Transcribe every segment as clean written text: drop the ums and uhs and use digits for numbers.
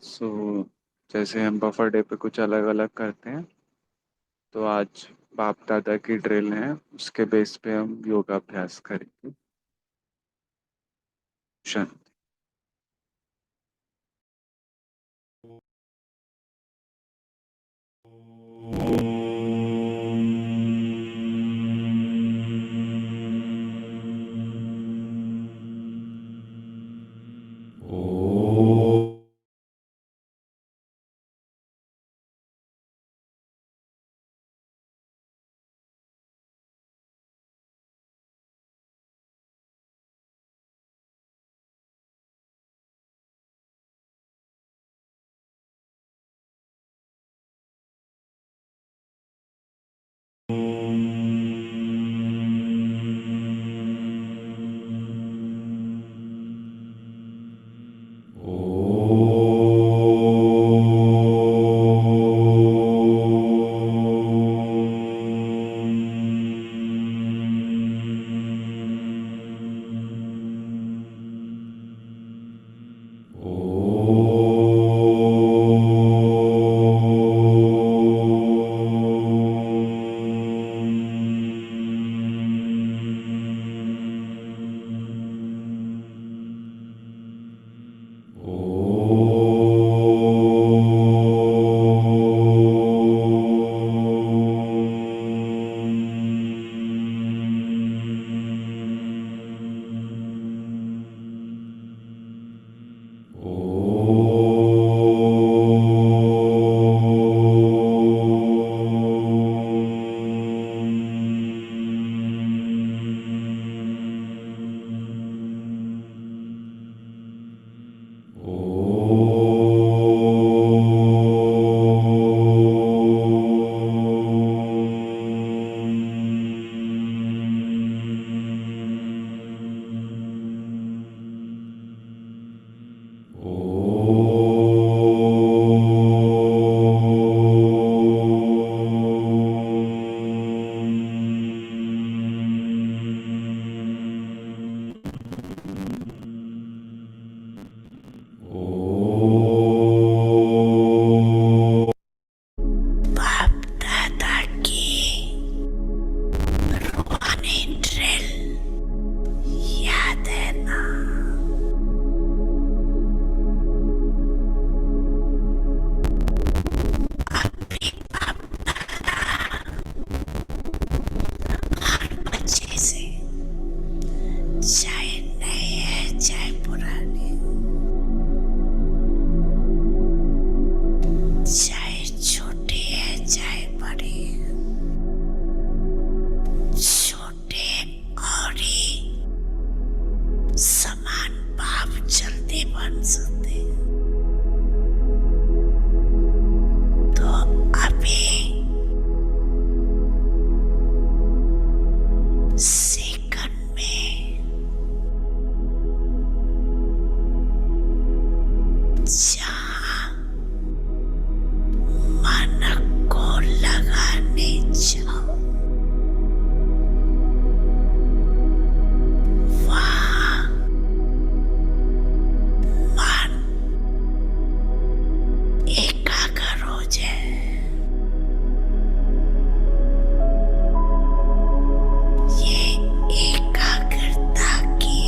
सो जैसे हम buffer day पे कुछ अलग अलग करते हैं, तो आज बाप दादा की ड्रिल है, उसके बेस पे हम योगा अभ्यास करेंगे। शांति। बाप दादा की पुरानी ड्रिल याद है ना? अभी बाप हर बच्चे से, चाहे नए है चाहे पुराने, चाहे छोटे है चाहे बड़े, छोटे और ही समान भाव चलते बन सकते। तो अभी सेकंड में जहाँ मन को लगाने जाओ, वहाँ मन एकाग्र हो जाए। ये एकाग्रता की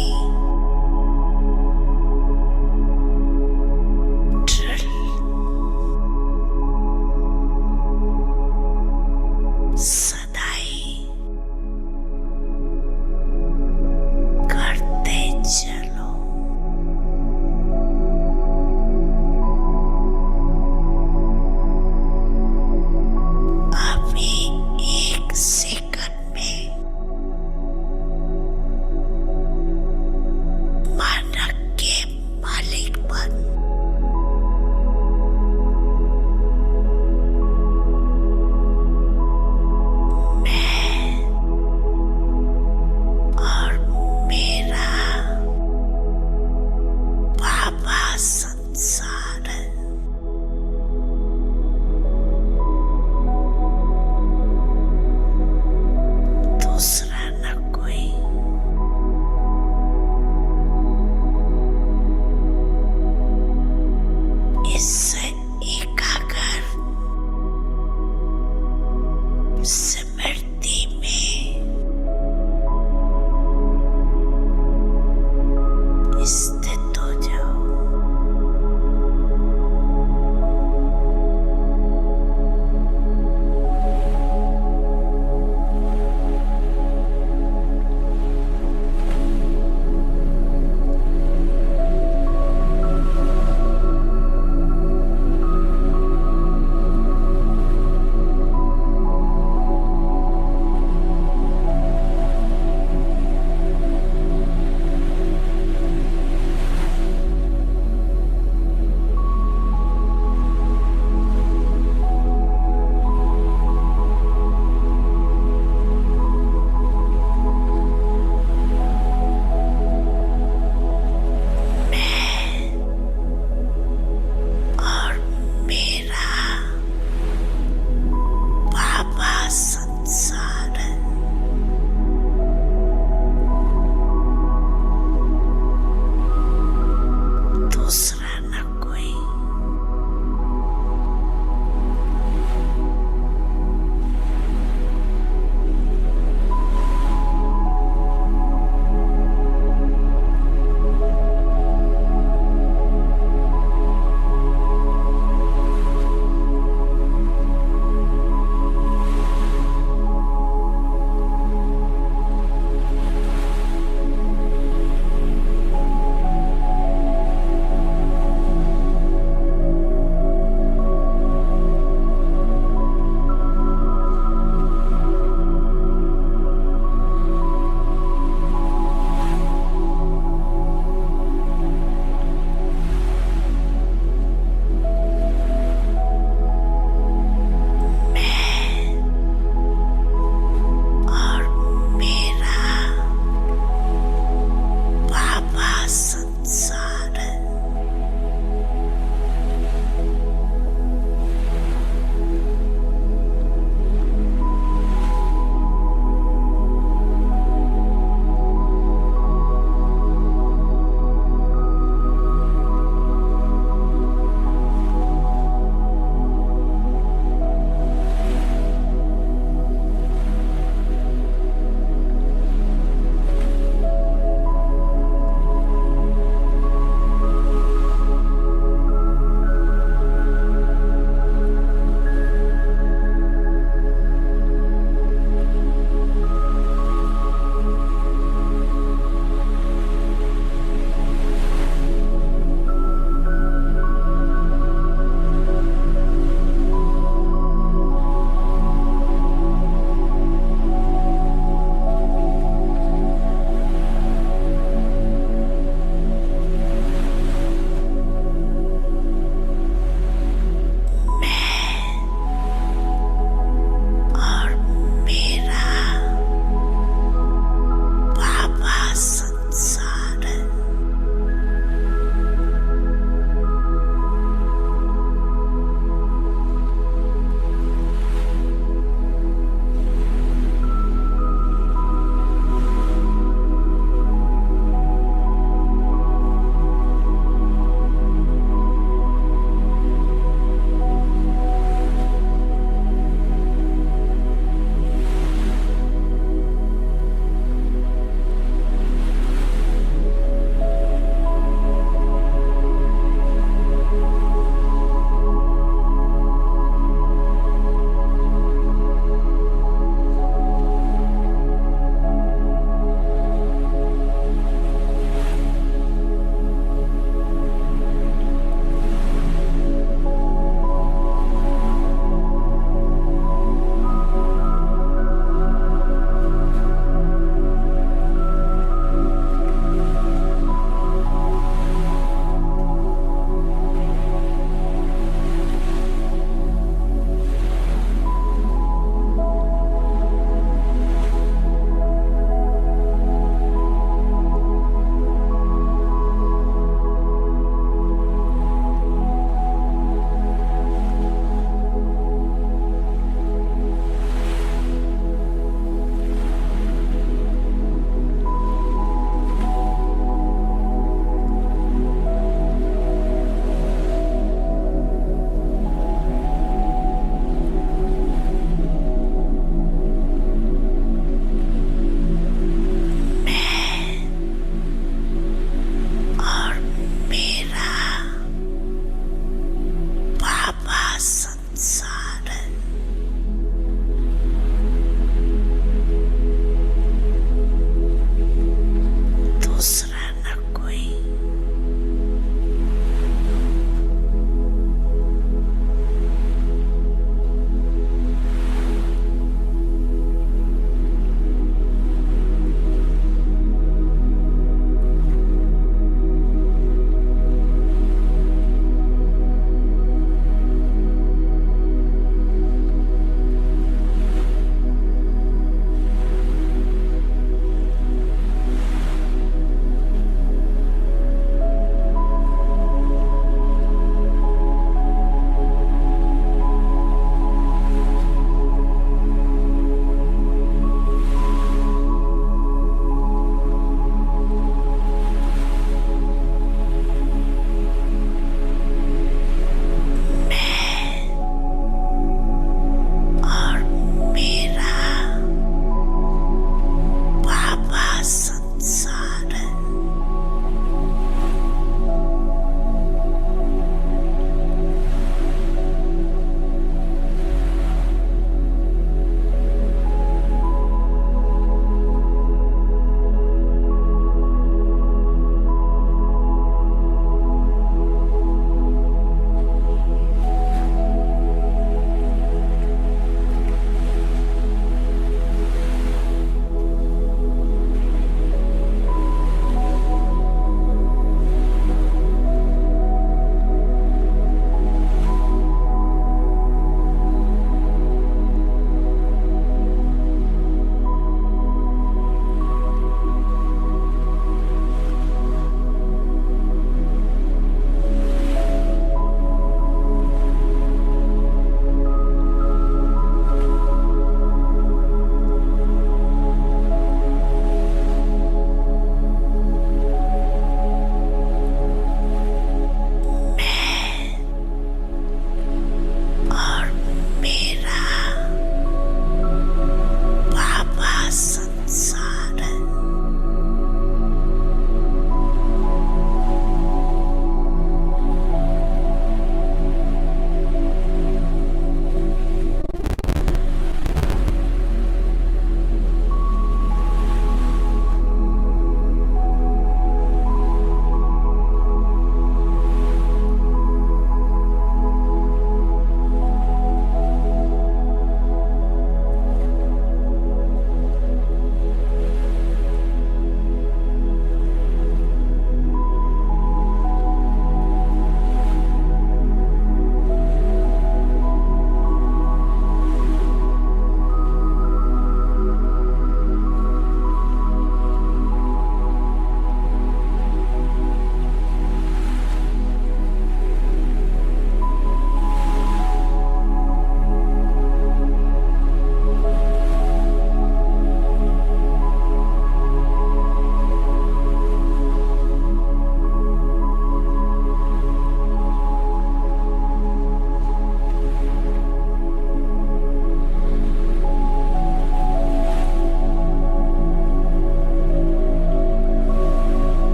दूसरा न कोई।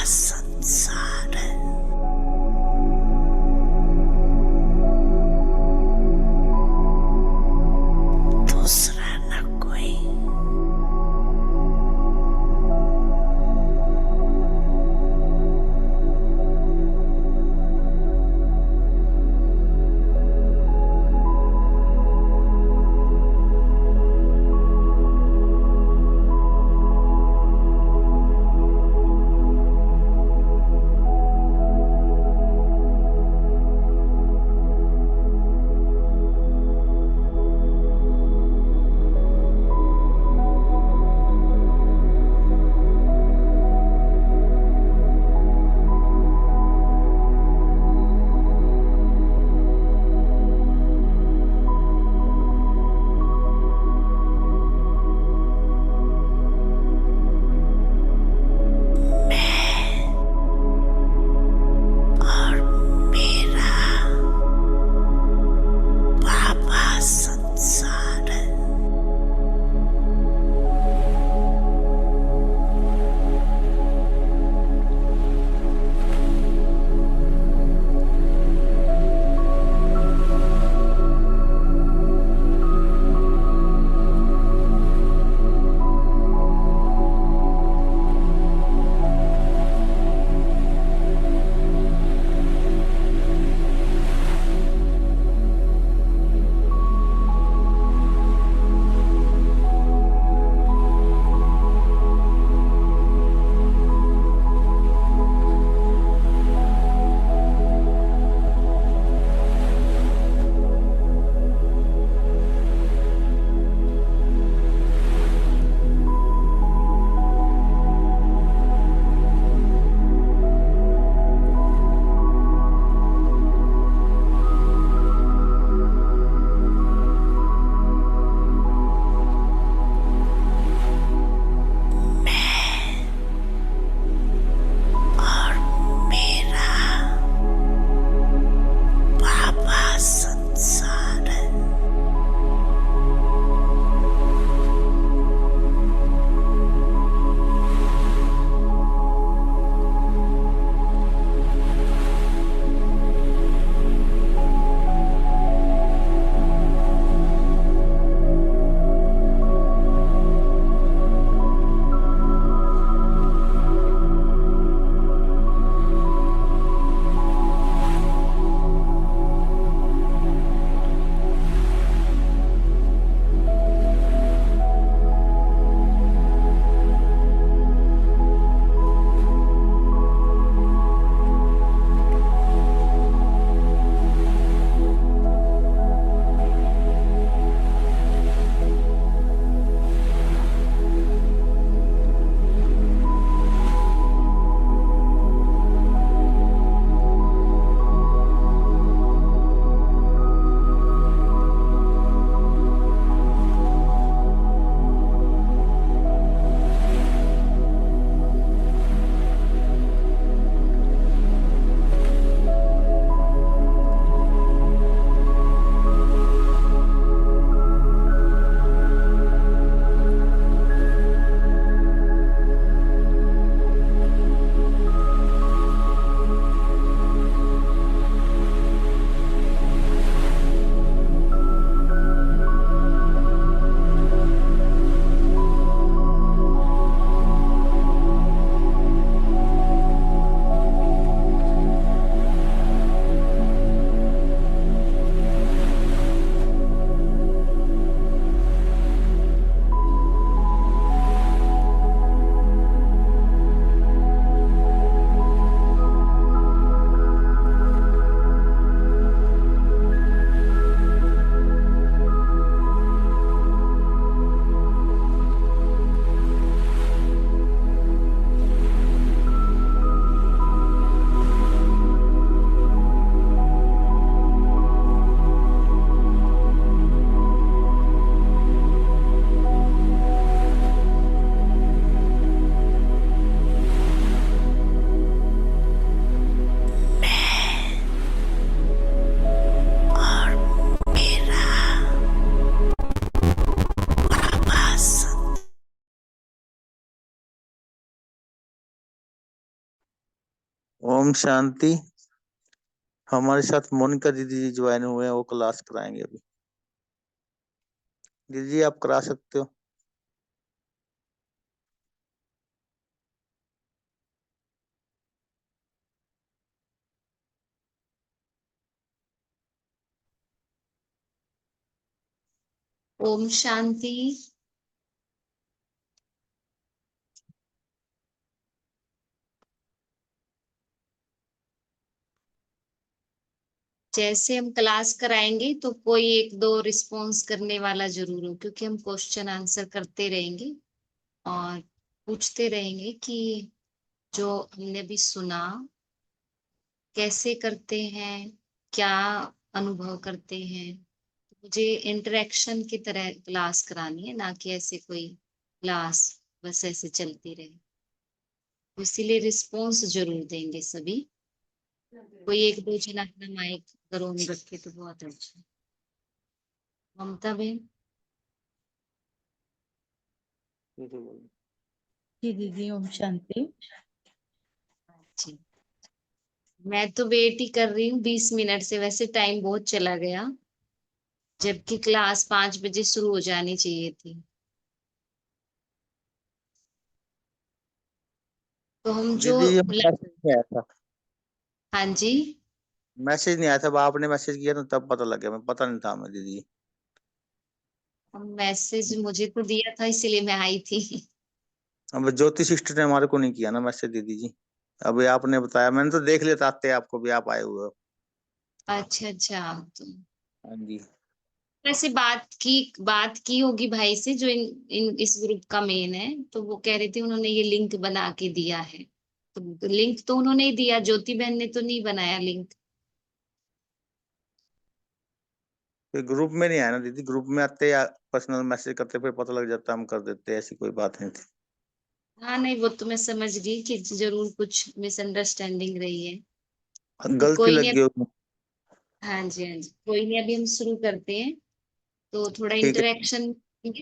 संसार है। दूसरा न कोई। ओम शांति। हमारे साथ मोनिका दीदी जी ज्वाइन हुए हैं, वो क्लास कराएंगे अभी। दीदी जी आप करा सकते हो। ओम शांति। जैसे हम क्लास कराएंगे तो कोई एक दो रिस्पॉन्स करने वाला जरूर हो, क्योंकि हम क्वेश्चन आंसर करते रहेंगे और पूछते रहेंगे कि जो हमने अभी सुना कैसे करते हैं, क्या अनुभव करते हैं। मुझे इंटरेक्शन की तरह क्लास करानी है, ना कि ऐसे कोई क्लास बस ऐसे चलती रहे। इसीलिए रिस्पॉन्स जरूर देंगे सभी। कोई एक दो जन अपना माइक करो ऑन रखे तो बहुत अच्छा। ममता बहन। जी दीदी, ओम शांति। जी, मैं तो वेट ही कर रही हूँ 20 मिनट से, वैसे टाइम बहुत चला गया, जबकि क्लास 5 बजे शुरू हो जानी चाहिए थी। तो हम जो दीदी ये मैसेज नहीं आया था। हाँ जी। मैसेज नहीं आया था, अब आपने मैसेज किया तो तब पता लग गया, मैं पता नहीं था हमें दीदी। मैसेज मुझे तो दिया था, इसीलिए मैं आई थी। अब ज्योति सिस्टर ने हमारे को नहीं किया ना मैसेज दीदी जी। अभी आपने बताया, मैंने तो देख लिया था आते आपको भी, आप आए हुए हो। अच्छा अच्छा। तो हाँ जी। वैसे बात की होगी भाई से, जो इन इस ग्रुप का मेन है, तो वो कह रहे थे उन्होंने ये लिंक बना के दिया है। तो लिंक तो उन्होंने ही दिया, ज्योति बहन ने तो नहीं बनाया लिंक। फिर ग्रुप में नहीं आया ना दीदी, ग्रुप में आते या पर्सनल मैसेज करते फिर पता लग जाता, हम कर देते, ऐसी कोई बात नहीं थी। हाँ नहीं, वो तो मैं समझ गई कि जरूर कुछ मिसअंडरस्टैंडिंग रही है। तो गलती कोई नहीं लग गई होगी। हाँ जी हाँ जी, कोई नहीं, अभी हम शुरू करते हैं। तो थोड़ा ठीक है। इंटरेक्शन,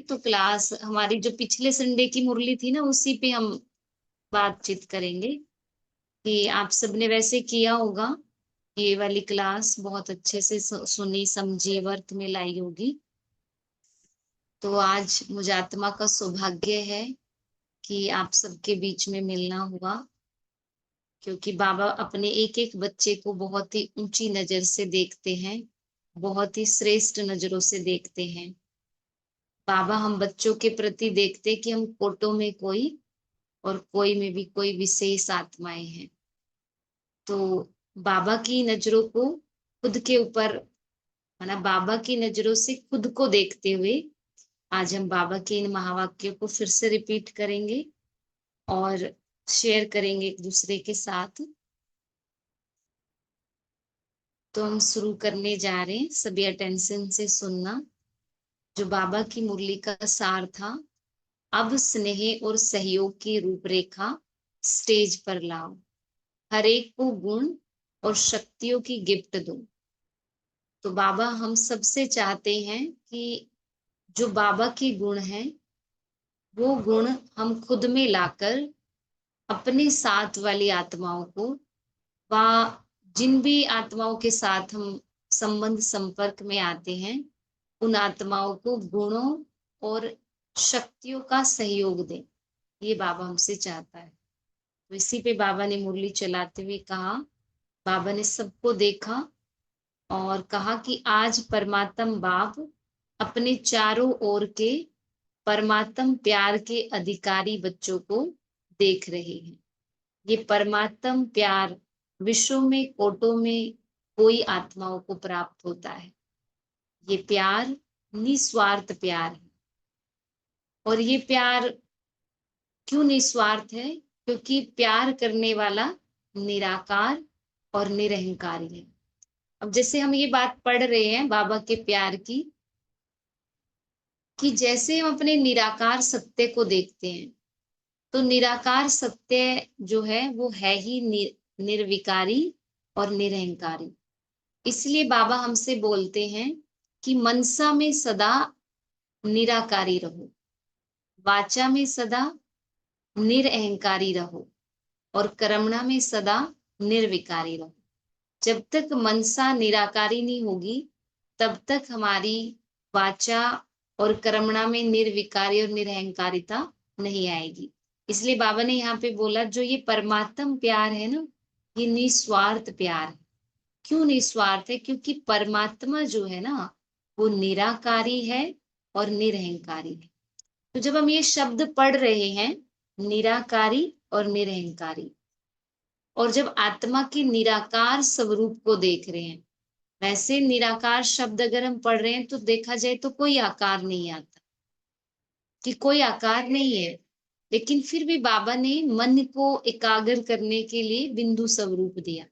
तो क्लास हमारी जो पिछले संडे की मुरली थी ना, उसी पे हम बातचीत करेंगे कि आप सबने वैसे किया होगा। ये वाली क्लास बहुत अच्छे से सुनी समझी, वर्क में लाई होगी। तो आज मुझे आत्मा का सौभाग्य है कि आप सबके बीच में मिलना हुआ, क्योंकि बाबा अपने एक एक बच्चे को बहुत ही ऊंची नजर से देखते हैं, बहुत ही श्रेष्ठ नजरों से देखते हैं। बाबा हम बच्चों के प्रति देखते कि हम कोटों में कोई और कोई में भी कोई विशेष आत्माएं हैं। तो बाबा की नजरों को खुद के ऊपर, माना बाबा की नजरों से खुद को देखते हुए, आज हम बाबा के इन महावाक्यों को फिर से रिपीट करेंगे और शेयर करेंगे एक दूसरे के साथ। तो हम शुरू करने जा रहे हैं, सभी अटेंशन से सुनना। जो बाबा की मुरली का सार था, अब स्नेह और सहयोग की रूपरेखा स्टेज पर लाओ, हर एक को गुण और शक्तियों की गिफ्ट दो। तो बाबा हम सबसे चाहते हैं कि जो बाबा के गुण हैं, वो गुण हम खुद में लाकर अपने साथ वाली आत्माओं को, व जिन भी आत्माओं के साथ हम संबंध संपर्क में आते हैं, उन आत्माओं को गुणों और शक्तियों का सहयोग दें। ये बाबा हमसे चाहता है। तो इसी पे बाबा ने मुरली चलाते हुए कहा, बाबा ने सबको देखा और कहा कि आज परमात्म बाप अपने चारों ओर के परमात्म प्यार के अधिकारी बच्चों को देख रहे हैं। ये परमात्म प्यार विश्व में कोटों में कोई आत्माओं को प्राप्त होता है। ये प्यार निस्वार्थ प्यार है। और ये प्यार क्यों निस्वार्थ है? क्योंकि प्यार करने वाला निराकार और निरहंकारी है। अब जैसे हम ये बात पढ़ रहे हैं बाबा के प्यार की, कि जैसे हम अपने निराकार सत्य को देखते हैं, तो निराकार सत्य जो है वो है ही निर्विकारी और निरहंकारी। इसलिए बाबा हमसे बोलते हैं कि मनसा में सदा निराकारी रहो, वाचा में सदा निरअहंकारी रहो, और कर्मणा में सदा निर्विकारी रहो। जब तक मनसा निराकारी नहीं होगी, तब तक हमारी वाचा और कर्मणा में निर्विकारी और निरहंकारिता नहीं आएगी। इसलिए बाबा ने यहाँ पे बोला जो ये परमात्म प्यार है ना, ये निस्वार्थ प्यार है। क्यों निस्वार्थ है? क्योंकि परमात्मा जो है ना, वो निराकारी है और निरहंकारी है। तो जब हम ये शब्द पढ़ रहे हैं, निराकारी और निरहंकारी, और जब आत्मा के निराकार स्वरूप को देख रहे हैं, वैसे निराकार शब्द अगर हम पढ़ रहे हैं तो देखा जाए तो कोई आकार नहीं आता, कि कोई आकार नहीं है। लेकिन फिर भी बाबा ने मन को एकाग्र करने के लिए बिंदु स्वरूप दिया,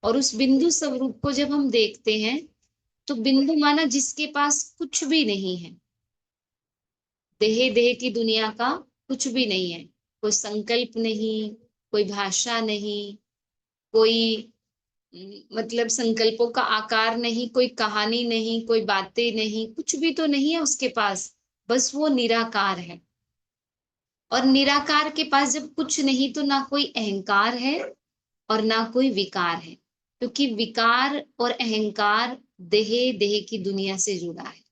और उस बिंदु स्वरूप को जब हम देखते हैं तो बिंदु माना जिसके पास कुछ भी नहीं है, देह की दुनिया का कुछ भी नहीं है, कोई संकल्प नहीं, कोई भाषा नहीं, कोई मतलब संकल्पों का आकार नहीं, कोई कहानी नहीं, कोई बातें नहीं, कुछ भी तो नहीं है उसके पास, बस वो निराकार है। और निराकार के पास जब कुछ नहीं तो ना कोई अहंकार है और ना कोई विकार है, क्योंकि विकार और अहंकार देह की दुनिया से जुड़ा है।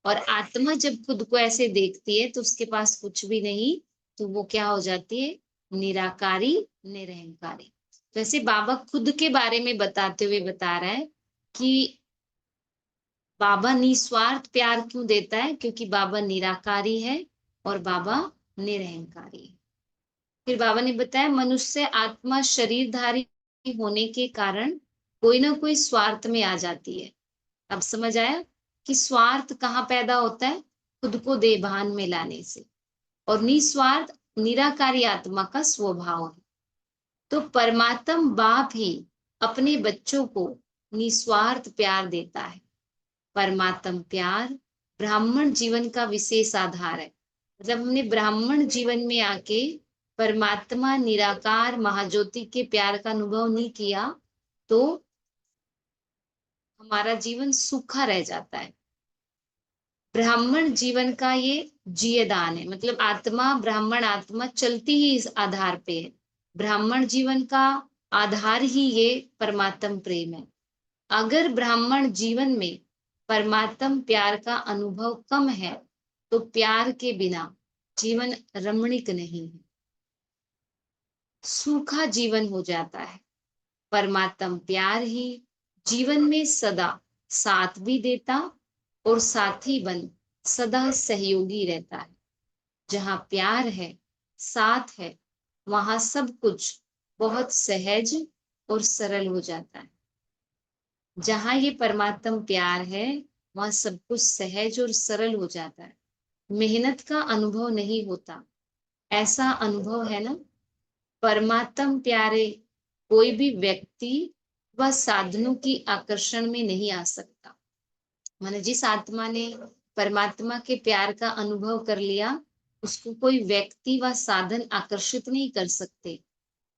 और आत्मा जब खुद को ऐसे देखती है तो उसके पास कुछ भी नहीं, तो वो क्या हो जाती है? निराकारी, निरहंकारी। वैसे बाबा खुद के बारे में बताते हुए बता रहा है कि बाबा निस्वार्थ प्यार क्यों देता है? क्योंकि बाबा निराकारी है और बाबा निरहंकारी है। फिर बाबा ने बताया मनुष्य आत्मा शरीरधारी होने के कारण कोई ना कोई स्वार्थ में आ जाती है। अब समझ आया कि स्वार्थ कहाँ पैदा होता है? खुद को देभान में लाने से। और निस्वार्थ निराकारी आत्मा का स्वभाव है। तो परमात्म बाप ही अपने बच्चों को निस्वार्थ प्यार देता है। परमात्म प्यार ब्राह्मण जीवन का विशेष आधार है। मतलब हमने ब्राह्मण जीवन में आके परमात्मा निराकार महाज्योति के प्यार का अनुभव नहीं किया तो हमारा जीवन सूखा रह जाता है। ब्राह्मण जीवन का ये जीयदान है, मतलब आत्मा, ब्राह्मण आत्मा चलती ही इस आधार पे है। ब्राह्मण जीवन का आधार ही ये परमात्म प्रेम है। अगर ब्राह्मण जीवन में परमात्म प्यार का अनुभव कम है तो प्यार के बिना जीवन रमणीक नहीं है, सूखा जीवन हो जाता है। परमात्म प्यार ही जीवन में सदा साथ भी देता और साथी बन सदा सहयोगी रहता है। जहाँ प्यार है, साथ है, वहां सब कुछ बहुत सहज और सरल हो जाता है। जहाँ ये परमात्म प्यार है, वहां सब कुछ सहज और सरल हो जाता है। मेहनत का अनुभव नहीं होता। ऐसा अनुभव है ना, परमात्म प्यारे कोई भी व्यक्ति व साधनों की आकर्षण में नहीं आ सकता। माने जिस आत्मा ने परमात्मा के प्यार का अनुभव कर लिया, उसको कोई व्यक्ति व साधन आकर्षित नहीं कर सकते।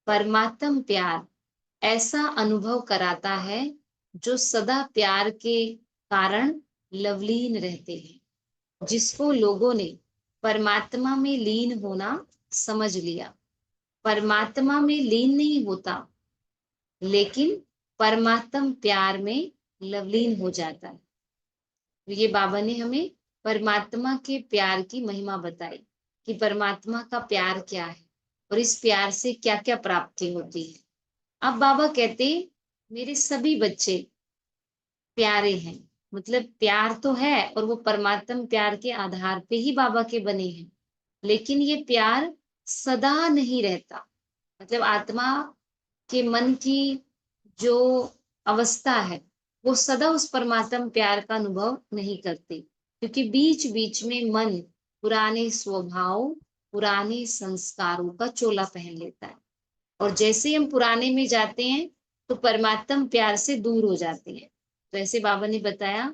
परमात्म प्यार ऐसा अनुभव कराता है जो सदा प्यार के कारण लवलीन रहते हैं। जिसको लोगों ने परमात्मा में लीन होना समझ लिया। परमात्मा में लीन नहीं होता, लेकिन परमात्म प्यार में लवलीन हो जाता है। तो ये बाबा ने हमें परमात्मा के प्यार की महिमा बताई कि परमात्मा का प्यार क्या है और इस प्यार से क्या क्या प्राप्ति होती है। अब बाबा कहते मेरे सभी बच्चे प्यारे हैं, मतलब प्यार तो है और वो परमात्म प्यार के आधार पे ही बाबा के बने हैं, लेकिन ये प्यार सदा नहीं रहता। मतलब आत्मा के मन की जो अवस्था है वो सदा उस परमात्म प्यार का अनुभव नहीं करती, क्योंकि बीच बीच में मन पुराने स्वभाव, पुराने संस्कारों का चोला पहन लेता है। और जैसे हम पुराने में जाते हैं तो परमात्म प्यार से दूर हो जाते हैं। तो ऐसे बाबा ने बताया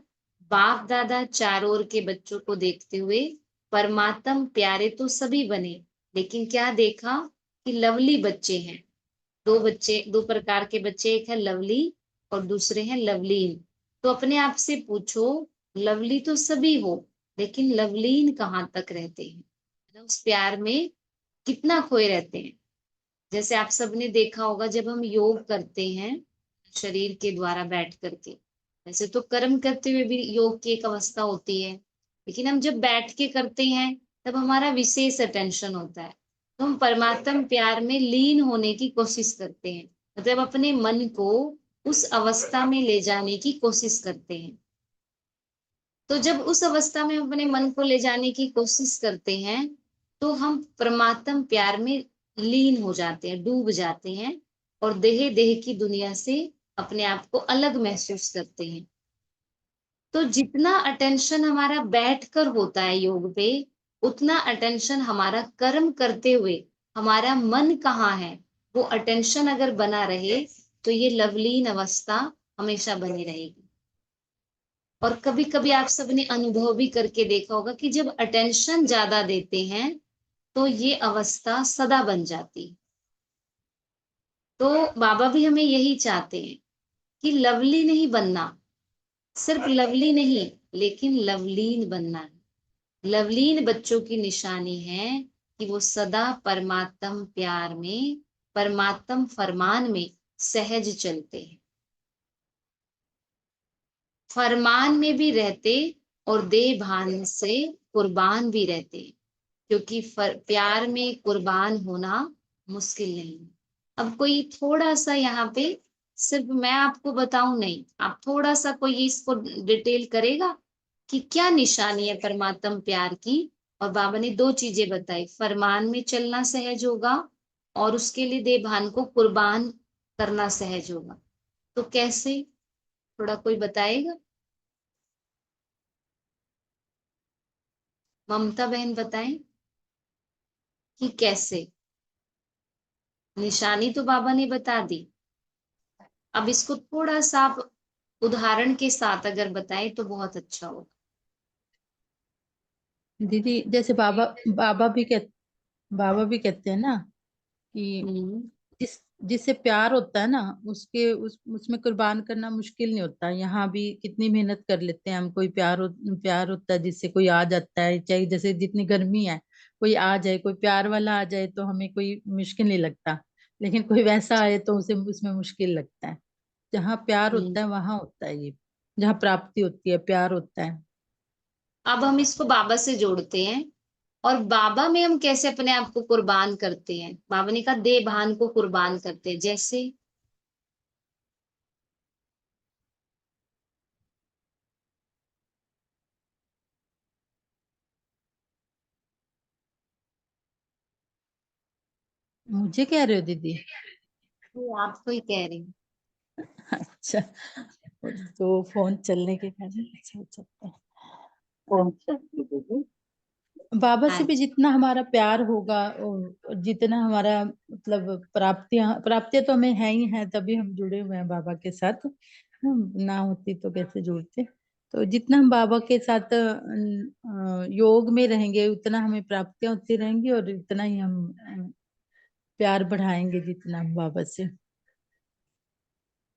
बाप दादा चारों ओर के बच्चों को देखते हुए परमात्म प्यारे तो सभी बने, लेकिन क्या देखा कि लवली बच्चे हैं। दो प्रकार के बच्चे, एक है लवली और दूसरे हैं लवलीन। तो अपने आप से पूछो, लवली तो सभी हो, लेकिन लवलीन कहाँ तक रहते हैं? उस प्यार में कितना खोए रहते हैं? जैसे आप सबने देखा होगा जब हम योग करते हैं शरीर के द्वारा बैठ करके, वैसे तो कर्म करते हुए भी योग की एक अवस्था होती है, लेकिन हम जब बैठ के करते हैं तब हमारा विशेष अटेंशन होता है। तो हम परमात्म प्यार में लीन होने की कोशिश करते हैं, मतलब अपने मन को उस अवस्था में ले जाने की कोशिश करते हैं। तो जब उस अवस्था में अपने मन को ले जाने की कोशिश करते हैं तो हम परमात्म प्यार में लीन हो जाते हैं, डूब जाते हैं और देह देह की दुनिया से अपने आप को अलग महसूस करते हैं। तो जितना अटेंशन हमारा बैठकर होता है योग पे, उतना अटेंशन हमारा कर्म करते हुए हमारा मन कहाँ है, वो अटेंशन अगर बना रहे तो ये लवलीन अवस्था हमेशा बनी रहेगी। और कभी कभी आप सबने अनुभव भी करके देखा होगा कि जब अटेंशन ज्यादा देते हैं तो ये अवस्था सदा बन जाती है। तो बाबा भी हमें यही चाहते हैं कि लवली नहीं बनना, सिर्फ लवली नहीं लेकिन लवलीन बनना है। लवलीन बच्चों की निशानी है कि वो सदा परमात्म प्यार में, परमात्म फरमान में सहज चलते हैं, फरमान में भी रहते और देह भान से कुर्बान भी रहते, क्योंकि प्यार में कुर्बान होना मुश्किल नहीं। अब कोई थोड़ा सा यहाँ पे सिर्फ मैं आपको बताऊं नहीं, आप थोड़ा सा कोई इसको डिटेल करेगा कि क्या निशानी है परमात्म प्यार की। और बाबा ने दो चीजें बताई, फरमान में चलना सहज होगा और उसके लिए देह भान को कुर्बान करना सहज होगा। तो कैसे, थोड़ा कोई बताएगा? ममता बहन बताएं कि कैसे। निशानी तो बाबा ने बता दी, अब इसको थोड़ा सा आप उदाहरण के साथ अगर बताएं तो बहुत अच्छा होगा। दीदी जैसे बाबा भी कहते हैं ना कि हम्म। जिससे प्यार होता है ना उसमें कुर्बान करना मुश्किल नहीं होता। यहाँ भी कितनी मेहनत कर लेते हैं हम, कोई प्यार होता है जिससे कोई आ जाता है, चाहे जैसे जितनी गर्मी है कोई आ जाए, कोई प्यार वाला आ जाए तो हमें कोई मुश्किल नहीं लगता, लेकिन कोई वैसा आए तो उसे उसमें मुश्किल लगता है। जहाँ प्यार हम्म। होता है वहां होता है ये, जहाँ प्राप्ति होती है प्यार होता है। अब हम इसको बाबा से जोड़ते हैं, और बाबा में हम कैसे अपने आप को कुर्बान करते हैं। बाबा ने कहा दे भान को कुर्बान करते हैं, जैसे मुझे कह रहे हो दीदी? तो आपको ही कह रही हूँ। अच्छा, तो फोन चलने के कारण अच्छा हो सकता है। बाबा से भी अच्छा। जितना हमारा प्यार होगा और जितना हमारा मतलब प्राप्तियां तो हमें है ही है, तभी हम जुड़े हुए हैं बाबा के साथ। ना होती तो कैसे जुड़ते। तो जितना हम बाबा के साथ योग में रहेंगे उतना हमें प्राप्तियां होती रहेंगी और इतना ही हम प्यार बढ़ाएंगे जितना हम बाबा से।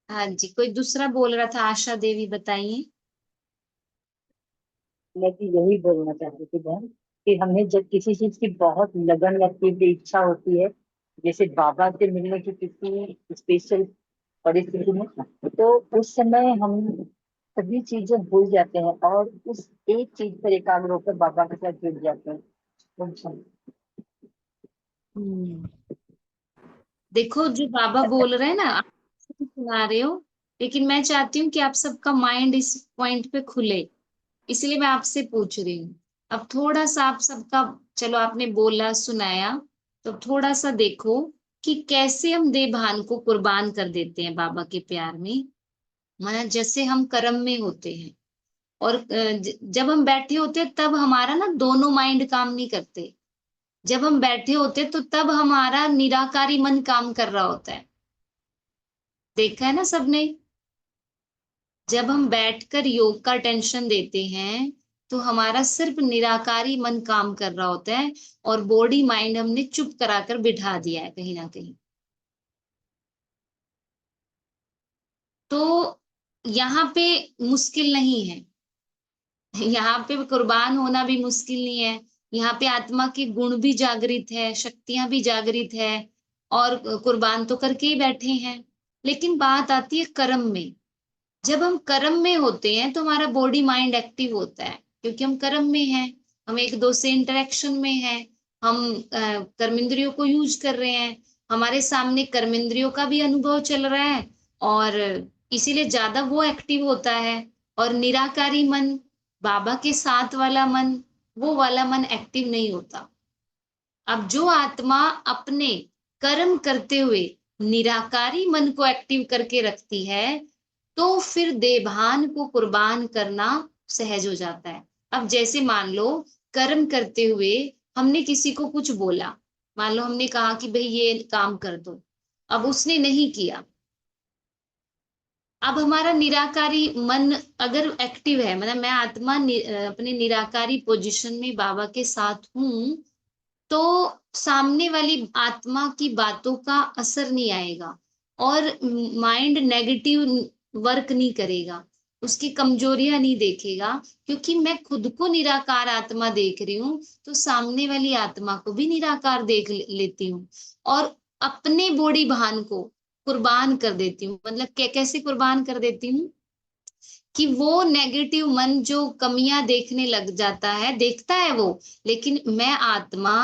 हाँ जी, कोई दूसरा बोल रहा था, आशा देवी बताइए। मैं भी यही बोलना चाहती थी बहन कि हमें जब किसी चीज की बहुत लगन या तीव्र इच्छा होती है, जैसे बाबा से मिलने की किसी स्पेशल परिस्थिति में, तो उस समय हम सभी चीजें भूल जाते हैं और उस एक चीज पर एकाग्र होकर बाबा के साथ जुड़ जाते हैं। तो हम्म। देखो जो बाबा बोल रहे हैं ना, आप तो सुना रहे हो, लेकिन मैं चाहती हूँ कि आप सबका माइंड इस पॉइंट पे खुले, इसलिए मैं आपसे पूछ रही हूँ। अब थोड़ा सा आप सबका, चलो आपने बोला सुनाया, तो थोड़ा सा देखो कि कैसे हम देह भान को कुर्बान कर देते हैं बाबा के प्यार में। माना जैसे हम कर्म में होते हैं और जब हम बैठे होते हैं तब हमारा ना दोनों माइंड काम नहीं करते। जब हम बैठे होते हैं तो तब हमारा निराकारी मन काम कर रहा होता है, देखा है ना सबने। जब हम बैठकर योग का टेंशन देते हैं तो हमारा सिर्फ निराकारी मन काम कर रहा होता है और बॉडी माइंड हमने चुप कराकर बिठा दिया है कहीं ना कहीं। तो यहाँ पे मुश्किल नहीं है, यहाँ पे कुर्बान होना भी मुश्किल नहीं है। यहाँ पे आत्मा के गुण भी जागृत है, शक्तियां भी जागृत है, और कुर्बान तो करके ही बैठे हैं। लेकिन बात आती है कर्म में। जब हम कर्म में होते हैं तो हमारा बॉडी माइंड एक्टिव होता है, क्योंकि हम कर्म में हैं, हम एक दो से इंटरेक्शन में हैं, हम कर्मेंद्रियों को यूज कर रहे हैं, हमारे सामने कर्मेंद्रियों का भी अनुभव चल रहा है, और इसीलिए ज्यादा वो एक्टिव होता है। और निराकारी मन, बाबा के साथ वाला मन, वो वाला मन एक्टिव नहीं होता। अब जो आत्मा अपने कर्म करते हुए निराकारी मन को एक्टिव करके रखती है, तो फिर देभान को कुर्बान करना सहज हो जाता है। अब जैसे मान लो कर्म करते हुए हमने किसी को कुछ बोला, मान लो हमने कहा कि भाई ये काम कर दो, अब उसने नहीं किया। अब हमारा निराकारी मन अगर एक्टिव है, मतलब मैं आत्मा अपने निराकारी पोजीशन में बाबा के साथ हूं, तो सामने वाली आत्मा की बातों का असर नहीं आएगा, और माइंड नेगेटिव वर्क नहीं करेगा, उसकी कमजोरियां नहीं देखेगा, क्योंकि मैं खुद को निराकार आत्मा देख रही हूँ, तो सामने वाली आत्मा को भी निराकार देख लेती हूँ, और अपने बॉडी भान को कुर्बान कर देती हूँ। मतलब कैसे कुर्बान कर देती हूँ कि वो नेगेटिव मन जो कमियां देखने लग जाता है, देखता है वो, लेकिन मैं आत्मा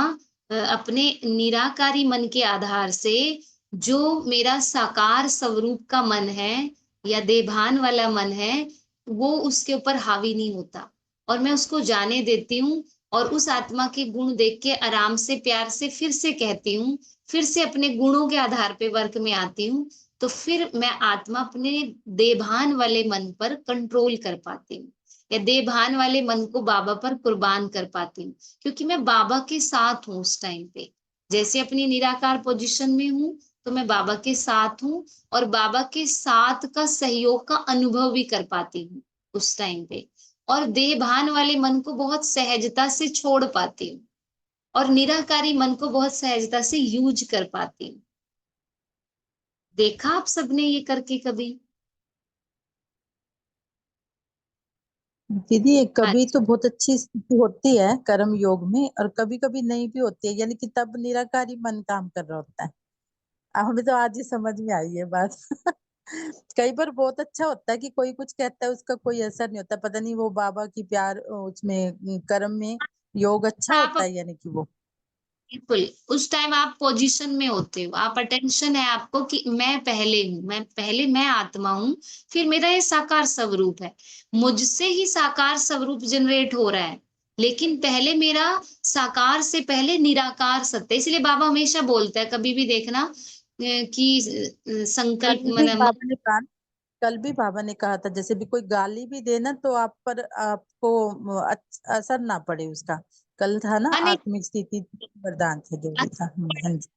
अपने निराकारी मन के आधार से, जो मेरा साकार स्वरूप का मन है या देभान वाला मन है, वो उसके ऊपर हावी नहीं होता, और मैं उसको जाने देती हूँ, और उस आत्मा के गुण देख के आराम से प्यार से फिर से कहती हूँ, फिर से अपने गुणों के आधार पे वर्क में आती हूँ। तो फिर मैं आत्मा अपने देभान वाले मन पर कंट्रोल कर पाती हूँ, या देभान वाले मन को बाबा पर कुर्बान कर पाती हूँ, क्योंकि मैं बाबा के साथ हूँ उस टाइम पे। जैसे अपनी निराकार पोजीशन में हूँ, तो मैं बाबा के साथ हूँ, और बाबा के साथ का सहयोग का अनुभव भी कर पाती हूँ उस टाइम पे, और देभान वाले मन को बहुत सहजता से छोड़ पाती हूँ, और निराकारी मन को बहुत सहजता से यूज कर पाती हूँ। देखा आप सबने ये करके कभी? दीदी ये कभी तो अच्छा। बहुत अच्छी स्थिति होती है कर्म योग में, और कभी कभी नहीं भी होती है, यानी कि तब निराकारी मन काम कर रहा होता है। अब हमें तो आज ही समझ में आई है बात। कई बार बहुत अच्छा होता है कि कोई कुछ कहता है, उसका कोई असर नहीं होता, पता नहीं वो बाबा की प्यार उसमें कर्म में योग अच्छा आप होता है, यानी कि वो बिल्कुल उस टाइम आप पोजीशन में होते हो, आप अटेंशन है आपको कि मैं पहले हूँ, मैं आत्मा हूँ, फिर मेरा ये साकार स्वरूप है, मुझसे ही साकार स्वरूप जनरेट हो रहा है, लेकिन पहले मेरा साकार से पहले निराकार सत्य। इसलिए बाबा हमेशा बोलता है, कभी भी देखना कि कल संकल्प भी मतलब बाबा ने कहा कल भी बाबा ने कहा था, जैसे भी कोई गाली भी देना तो आप पर आपको असर ना पड़े उसका। कल था ना मन, आत्मिक स्थिति वरदान थे, जो भी था। हाँ जी।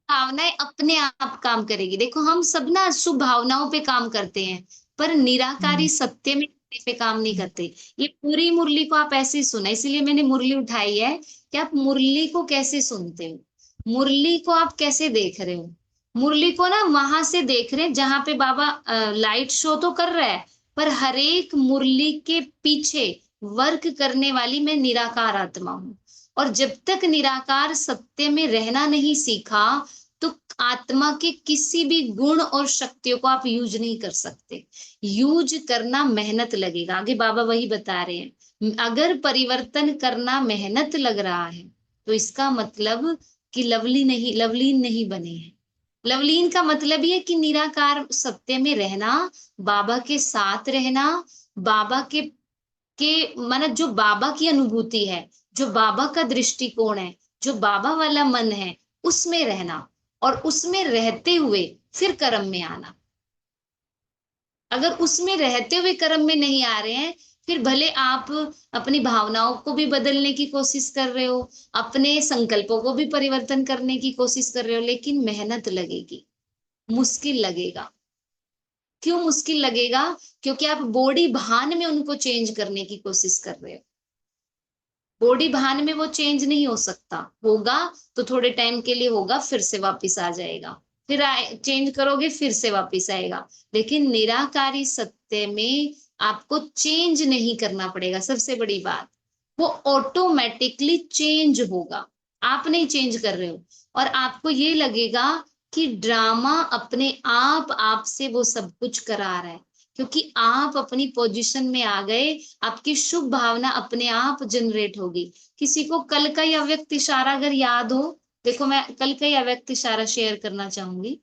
भावनाएं अपने आप काम करेगी। देखो हम सब ना शुभ भावनाओं पे काम करते हैं, पर निराकारी हम्म, सत्य में पे काम नहीं करते। ये पूरी मुरली को आप ऐसे सुना, इसीलिए मैंने मुरली उठाई है कि आप मुरली को कैसे सुनते हो, मुरली को आप कैसे देख रहे हो। मुरली को ना वहां से देख रहे हैं जहां पे बाबा लाइट शो तो कर रहा है, पर हरेक मुरली के पीछे वर्क करने वाली मैं निराकार आत्मा हूँ। और जब तक निराकार सत्य में रहना नहीं सीखा, तो आत्मा के किसी भी गुण और शक्तियों को आप यूज नहीं कर सकते। यूज करना मेहनत लगेगा, आगे बाबा वही बता रहे हैं। अगर परिवर्तन करना मेहनत लग रहा है, तो इसका मतलब कि लवलीन नहीं बने हैं। लवलीन का मतलब ये कि निराकार सत्य में रहना, बाबा के साथ रहना, बाबा के मतलब जो बाबा की अनुभूति है, जो बाबा का दृष्टिकोण है, जो बाबा वाला मन है, उसमें रहना, और उसमें रहते हुए फिर कर्म में आना। अगर उसमें रहते हुए कर्म में नहीं आ रहे हैं, फिर भले आप अपनी भावनाओं को भी बदलने की कोशिश कर रहे हो, अपने संकल्पों को भी परिवर्तन करने की कोशिश कर रहे हो, लेकिन मेहनत लगेगी, मुश्किल लगेगा। क्यों मुश्किल लगेगा? क्योंकि आप बॉडी भान में उनको चेंज करने की कोशिश कर रहे हो। बॉडी भान में वो चेंज नहीं हो सकता, होगा तो थोड़े टाइम के लिए होगा, फिर से वापस आ जाएगा, फिर चेंज करोगे फिर से वापस आएगा। लेकिन निराकारी सत्य में आपको चेंज नहीं करना पड़ेगा। सबसे बड़ी बात, वो ऑटोमेटिकली चेंज होगा। आप नहीं चेंज कर रहे हो। और आपको ये लगेगा कि ड्रामा अपने आप आपसे वो सब कुछ करा रहा है, क्योंकि आप अपनी पोजीशन में आ गए, आपकी शुभ भावना अपने आप जनरेट होगी। किसी को कल का ही अव्यक्त इशारा अगर याद हो, देखो मैं कल का ही अव्यक्त इशारा शेयर करना चाहूंगी।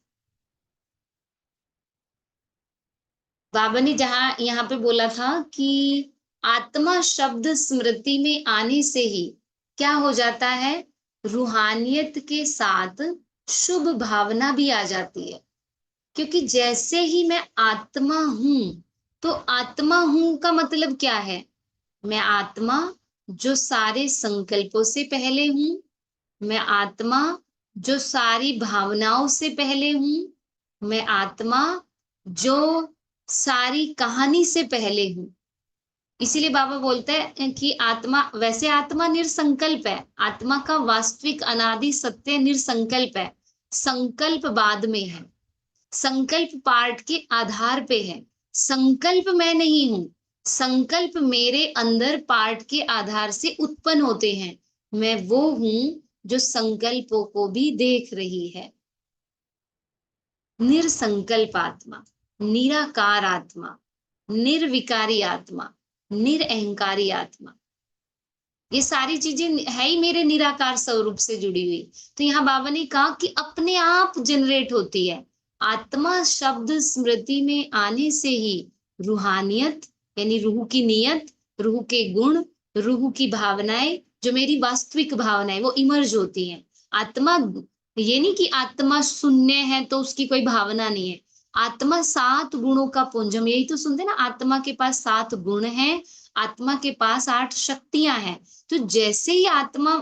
बाबा ने जहां यहाँ पे बोला था कि आत्मा शब्द स्मृति में आने से ही क्या हो जाता है, रूहानियत के साथ शुभ भावना भी आ जाती है। क्योंकि जैसे ही मैं आत्मा हूं, तो आत्मा हूं का मतलब क्या है, मैं आत्मा जो सारे संकल्पों से पहले हूं, मैं आत्मा जो सारी भावनाओं से पहले हूं, मैं आत्मा जो सारी कहानी से पहले हूं। इसीलिए बाबा बोलते हैं कि आत्मा, वैसे आत्मा निरसंकल्प है, आत्मा का वास्तविक अनादि सत्य निरसंकल्प है, संकल्प बाद में है, संकल्प पार्ट के आधार पे है, संकल्प मैं नहीं हूं, संकल्प मेरे अंदर पार्ट के आधार से उत्पन्न होते हैं। मैं वो हूं जो संकल्पों को भी देख रही है। निरसंकल्प आत्मा, निराकार आत्मा, निर्विकारी आत्मा, निरअहंकारी आत्मा, ये सारी चीजें है ही मेरे निराकार स्वरूप से जुड़ी हुई। तो यहाँ बाबा ने कहा कि अपने आप जनरेट होती है। आत्मा शब्द स्मृति में आने से ही रूहानियत यानी रूह की नियत, रूह के गुण, रूह की भावनाएं, जो मेरी वास्तविक भावनाएं वो इमर्ज होती हैं। आत्मा, ये नहीं कि आत्मा शून्य है तो उसकी कोई भावना नहीं है। आत्मा 7 गुणों का पुंज, हम यही तो सुनते ना, आत्मा के पास 7 गुण हैं, आत्मा के पास 8 शक्तियां हैं। तो जैसे ही आत्मा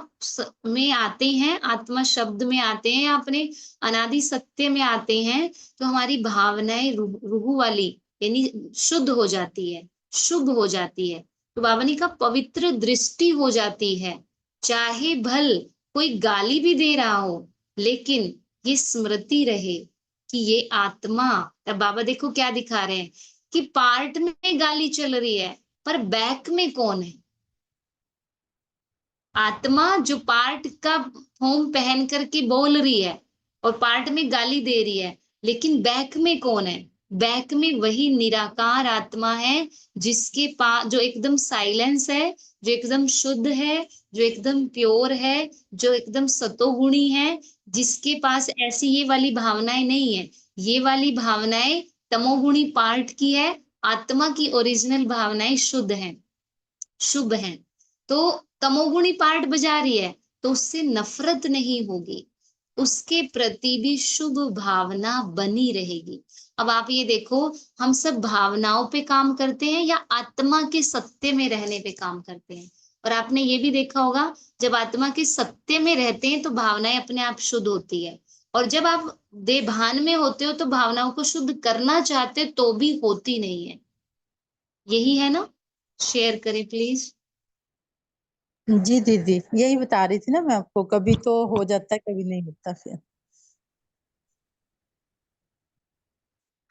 में आते हैं, आत्मा शब्द में आते हैं, अपने अनादि सत्य में आते हैं, तो हमारी भावनाएं रूह वाली यानी शुद्ध हो जाती है, शुभ हो जाती है। तो बाबा ने कहा पवित्र दृष्टि हो जाती है। चाहे भल कोई गाली भी दे रहा हो, लेकिन ये स्मृति रहे कि ये आत्मा, अब बाबा देखो क्या दिखा रहे हैं कि पार्ट में गाली चल रही है, पर बैक में कौन है। आत्मा जो पार्ट का फॉर्म पहन करके बोल रही है और पार्ट में गाली दे रही है, लेकिन बैक में कौन है, बैक में वही निराकार आत्मा है, जिसके पास, जो एकदम साइलेंस है, जो एकदम शुद्ध है, जो एकदम प्योर है, जो एकदम सतोगुणी है, जिसके पास ऐसी ये वाली भावनाएं नहीं है। ये वाली भावनाएं तमोगुणी पार्ट की है, आत्मा की ओरिजिनल भावनाएं शुद्ध हैं, शुभ हैं। तो तमोगुणी पार्ट बजा रही है तो उससे नफरत नहीं होगी, उसके प्रति भी शुभ भावना बनी रहेगी। अब आप ये देखो, हम सब भावनाओं पे काम करते हैं या आत्मा के सत्य में रहने पे काम करते हैं। और आपने ये भी देखा होगा, जब आत्मा के सत्य में रहते हैं तो भावनाएं अपने आप शुद्ध होती है, और जब आप देभान में होते हो तो भावनाओं को शुद्ध करना चाहते तो भी होती नहीं है। यही है ना, शेयर करें प्लीज। जी दीदी, यही बता रही थी ना मैं आपको, कभी तो हो जाता है, कभी नहीं होता फिर।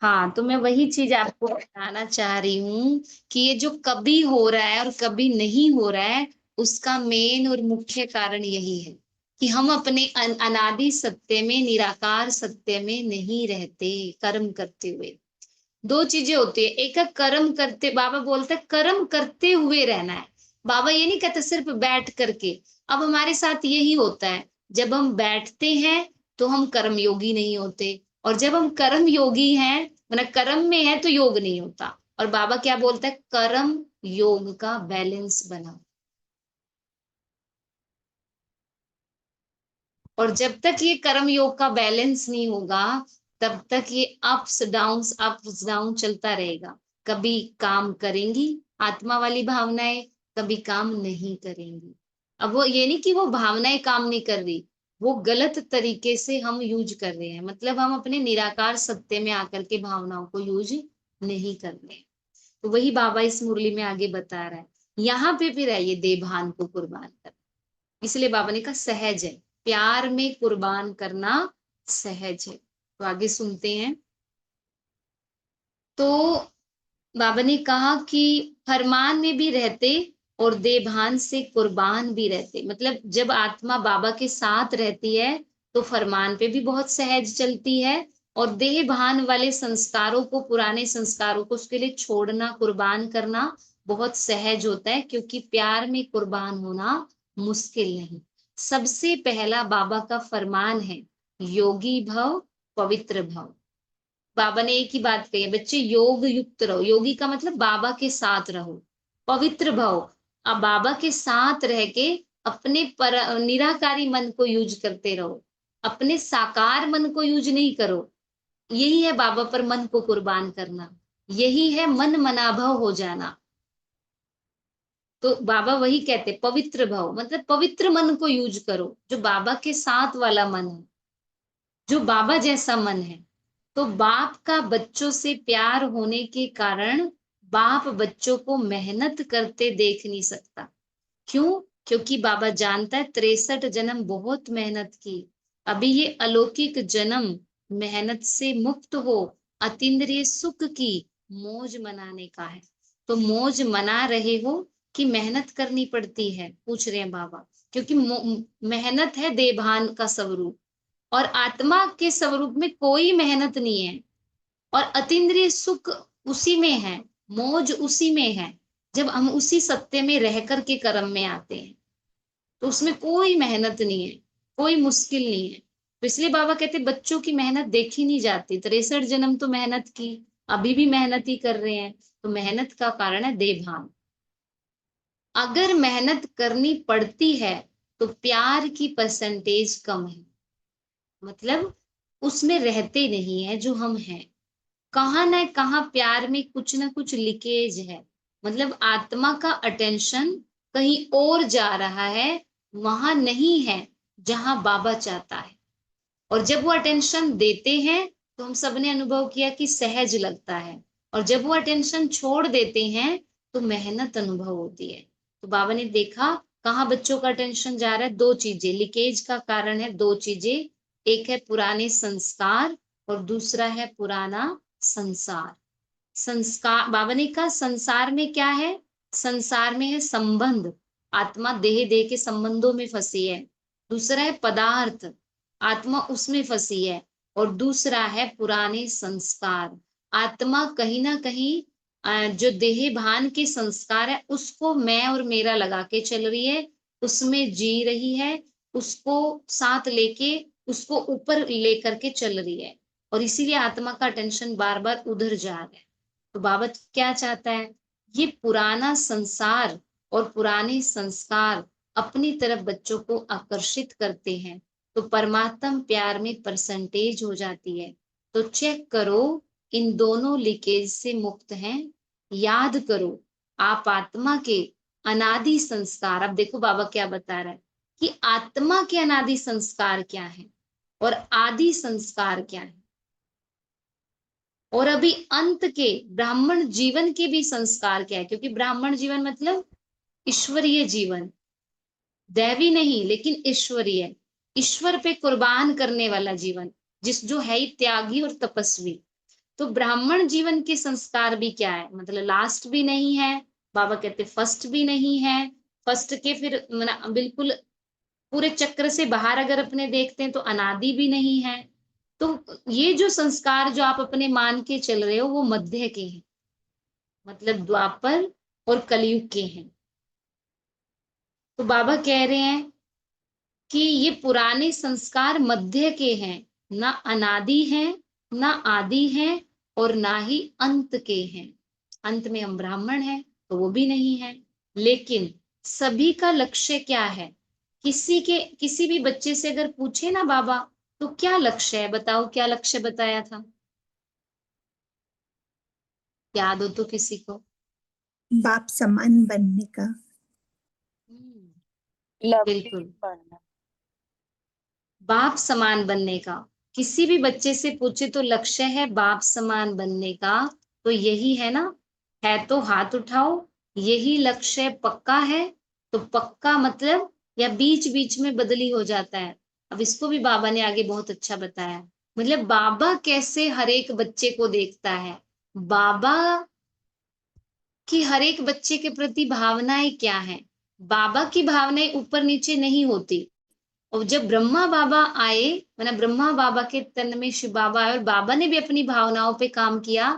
हाँ, तो मैं वही चीज आपको बताना चाह रही हूँ कि ये जो कभी हो रहा है और कभी नहीं हो रहा है, उसका मेन और मुख्य कारण यही है कि हम अपने अनादि सत्य में, निराकार सत्य में नहीं रहते, कर्म करते हुए। 2 चीजें होती है, एक है कर्म करते, बाबा बोलते हैं कर्म करते हुए रहना है। बाबा ये नहीं कहते सिर्फ बैठ करके। अब हमारे साथ यही होता है, जब हम बैठते हैं तो हम कर्म योगी नहीं होते, और जब हम कर्म योगी हैं, मतलब कर्म में है, तो योग नहीं होता। और बाबा क्या बोलता है, कर्म योग का बैलेंस बनाओ। और जब तक ये कर्म योग का बैलेंस नहीं होगा, तब तक ये अप्स डाउन चलता रहेगा। कभी काम करेंगी आत्मा वाली भावनाएं, कभी काम नहीं करेंगी। अब वो ये नहीं कि वो भावनाएं काम नहीं कर रही, वो गलत तरीके से हम यूज कर रहे हैं, मतलब हम अपने निराकार सत्य में आकर के भावनाओं को यूज नहीं कर रहे हैं। तो वही बाबा इस मुरली में आगे बता रहा है, यहाँ पे फिर है ये देभान को कुर्बान कर। इसलिए बाबा ने कहा सहज है, प्यार में कुर्बान करना सहज है। तो आगे सुनते हैं। तो बाबा ने कहा कि फरमान में भी रहते और देभान से कुर्बान भी रहते। मतलब जब आत्मा बाबा के साथ रहती है तो फरमान पे भी बहुत सहज चलती है, और देह भान वाले संस्कारों को, पुराने संस्कारों को, उसके लिए छोड़ना, कुर्बान करना बहुत सहज होता है, क्योंकि प्यार में कुर्बान होना मुश्किल नहीं। सबसे पहला बाबा का फरमान है, योगी भव पवित्र भव। बाबा ने एक ही बात कही है, बच्चे योग युक्त रहो। योगी का मतलब बाबा के साथ रहो। पवित्र भव, अब बाबा के साथ रह के अपने निराकारी मन को यूज करते रहो, अपने साकार मन को यूज नहीं करो। यही है बाबा पर मन को कुर्बान करना, यही है मन मनाभव हो जाना। तो बाबा वही कहते, पवित्र भव मतलब पवित्र मन को यूज करो, जो बाबा के साथ वाला मन है, जो बाबा जैसा मन है। तो बाप का बच्चों से प्यार होने के कारण बाप बच्चों को मेहनत करते देख नहीं सकता। क्यों? क्योंकि बाबा जानता है 63 जन्म बहुत मेहनत की, अभी ये अलौकिक जन्म मेहनत से मुक्त हो अतीन्द्रिय सुख की मौज मनाने का है। तो मौज मना रहे हो कि मेहनत करनी पड़ती है, पूछ रहे हैं बाबा, क्योंकि मेहनत है देभान का स्वरूप, और आत्मा के स्वरूप में कोई मेहनत नहीं है, और अतीन्द्रिय सुख उसी में है, मौज उसी में है, जब हम उसी सत्य में रह कर के कर्म में आते हैं। तो उसमें कोई मेहनत नहीं है, कोई मुश्किल नहीं है। तो इसलिए बाबा कहते बच्चों की मेहनत देखी नहीं जाती। 63 जन्म तो मेहनत की, अभी भी मेहनत ही कर रहे हैं। तो मेहनत का कारण है देभान। अगर मेहनत करनी पड़ती है तो प्यार की परसेंटेज कम है, मतलब उसमें रहते नहीं है जो हम हैं। कहाँ ना कहाँ प्यार में कुछ ना कुछ लीकेज है, मतलब आत्मा का अटेंशन कहीं और जा रहा है, वहां नहीं है जहां बाबा चाहता है। और जब वो अटेंशन देते हैं तो हम सबने अनुभव किया कि सहज लगता है, और जब वो अटेंशन छोड़ देते हैं तो मेहनत अनुभव होती है। तो बाबा ने देखा कहाँ बच्चों का अटेंशन जा रहा है। दो चीजें, लीकेज का कारण है दो चीजें, एक है पुराने संस्कार और दूसरा है पुराना संसार। संस्कार, बाबा ने कहा संसार में क्या है? संसार में है संबंध, आत्मा देह के संबंधों में फंसी है। दूसरा है पदार्थ, आत्मा उसमें फंसी है। और दूसरा है पुराने संस्कार, आत्मा कहीं ना कहीं जो देह भान के संस्कार है उसको मैं और मेरा लगा के चल रही है, उसमें जी रही है, उसको साथ लेके उसको ऊपर लेकर के चल रही है, और इसीलिए आत्मा का टेंशन बार बार उधर जा रहा है। तो बाबा क्या चाहता है? ये पुराना संसार और पुराने संस्कार अपनी तरफ बच्चों को आकर्षित करते हैं, तो परमात्म प्यार में परसेंटेज हो जाती है। तो चेक करो इन दोनों लीकेज से मुक्त हैं। याद करो आप आत्मा के अनादि संस्कार। अब देखो बाबा क्या बता रहा है कि आत्मा के अनादि संस्कार क्या है और आदि संस्कार क्या है, और अभी अंत के ब्राह्मण जीवन के भी संस्कार क्या है। क्योंकि ब्राह्मण जीवन मतलब ईश्वरीय जीवन, दैवी नहीं लेकिन ईश्वरीय, ईश्वर पे कुर्बान करने वाला जीवन, जिस जो है ही त्यागी और तपस्वी। तो ब्राह्मण जीवन के संस्कार भी क्या है, मतलब लास्ट भी नहीं है, बाबा कहते फर्स्ट भी नहीं है। फर्स्ट के फिर बिल्कुल पूरे चक्र से बाहर अगर अपने देखते हैं तो अनादि भी नहीं है। तो ये जो संस्कार जो आप अपने मान के चल रहे हो वो मध्य के हैं, मतलब द्वापर और कलयुग के हैं। तो बाबा कह रहे हैं कि ये पुराने संस्कार मध्य के हैं, ना अनादि हैं, ना आदि हैं, और ना ही अंत के हैं। अंत में हम ब्राह्मण हैं तो वो भी नहीं है। लेकिन सभी का लक्ष्य क्या है? किसी भी बच्चे से अगर पूछे ना बाबा तो क्या लक्ष्य है, बताओ क्या लक्ष्य बताया था? याद हो तो किसी को? बाप समान बनने का। बिल्कुल, बाप समान बनने का। किसी भी बच्चे से पूछे तो लक्ष्य है बाप समान बनने का, तो यही है ना? है तो हाथ उठाओ, यही लक्ष्य पक्का है? तो पक्का मतलब या बीच बीच में बदली हो जाता है। अब इसको भी बाबा ने आगे बहुत अच्छा बताया, मतलब बाबा कैसे हर एक बच्चे को देखता है। बाबा कि हर एक बच्चे के प्रति भावनाएं क्या है। बाबा की भावनाएं ऊपर नीचे नहीं होती। और जब ब्रह्मा बाबा आए, मतलब ब्रह्मा बाबा के तन में शिव बाबा आए और बाबा ने भी अपनी भावनाओं पे काम किया,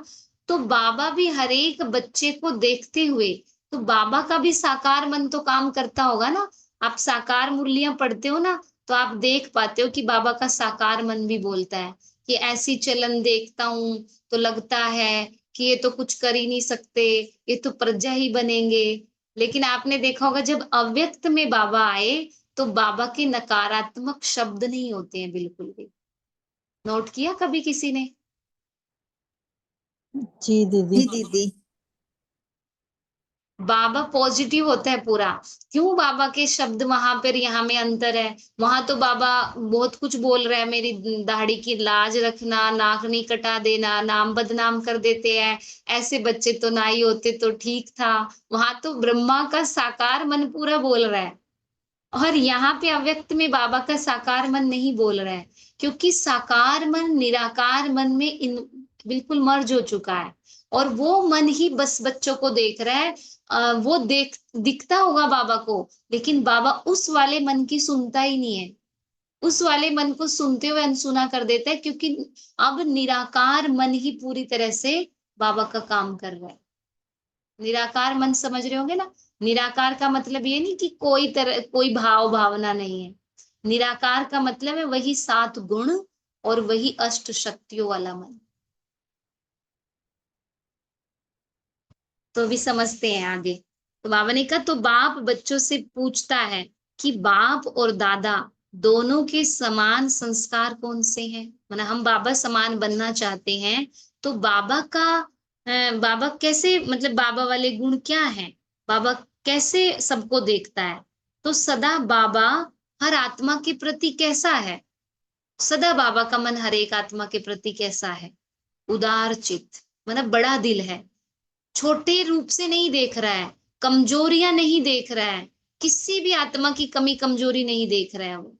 तो बाबा भी हर एक बच्चे को देखते हुए, तो बाबा का भी साकार मन तो काम करता होगा ना। आप साकार मुरलियां पढ़ते हो ना, तो आप देख पाते हो कि बाबा का साकार मन भी बोलता है कि ऐसी चलन देखता हूं तो लगता है कि ये तो कुछ कर ही नहीं सकते, ये तो प्रजा ही बनेंगे। लेकिन आपने देखा होगा जब अव्यक्त में बाबा आए, तो बाबा के नकारात्मक शब्द नहीं होते हैं बिल्कुल भी। नोट किया कभी किसी ने? जी दीदी। जी दीदी। बाबा पॉजिटिव होता है पूरा। क्यों बाबा के शब्द वहां पर यहाँ में अंतर है? वहां तो बाबा बहुत कुछ बोल रहा है, मेरी दाढ़ी की लाज रखना, नाक नहीं कटा देना, नाम बदनाम कर देते हैं, ऐसे बच्चे तो ना ही होते तो ठीक था। वहां तो ब्रह्मा का साकार मन पूरा बोल रहा है। और यहाँ पे अव्यक्त में बाबा का साकार मन नहीं बोल रहा है, क्योंकि साकार मन निराकार मन में बिल्कुल मर्ज हो चुका है। और वो मन ही बस बच्चों को देख रहा है। वो दिखता होगा बाबा को, लेकिन बाबा उस वाले मन की सुनता ही नहीं है। उस वाले मन को सुनते हुए अनसुना कर देता है, क्योंकि अब निराकार मन ही पूरी तरह से बाबा का काम कर रहा है। निराकार मन समझ रहे होंगे ना? निराकार का मतलब ये नहीं कि कोई भाव भावना नहीं है। निराकार का मतलब है वही 7 गुण और वही अष्ट शक्तियों वाला मन। तो भी समझते हैं आगे। तो बाबा ने कहा, तो बाप बच्चों से पूछता है कि बाप और दादा दोनों के समान संस्कार कौन से हैं। मतलब हम बाबा समान बनना चाहते हैं, तो बाबा कैसे, मतलब बाबा वाले गुण क्या है, बाबा कैसे सबको देखता है। तो सदा बाबा हर आत्मा के प्रति कैसा है? सदा बाबा का मन हर एक आत्मा के प्रति कैसा है? उदार चित्त, मतलब बड़ा दिल है। छोटे रूप से नहीं देख रहा है, कमजोरियां नहीं देख रहा है, किसी भी आत्मा की कमी कमजोरी नहीं देख रहा है वो।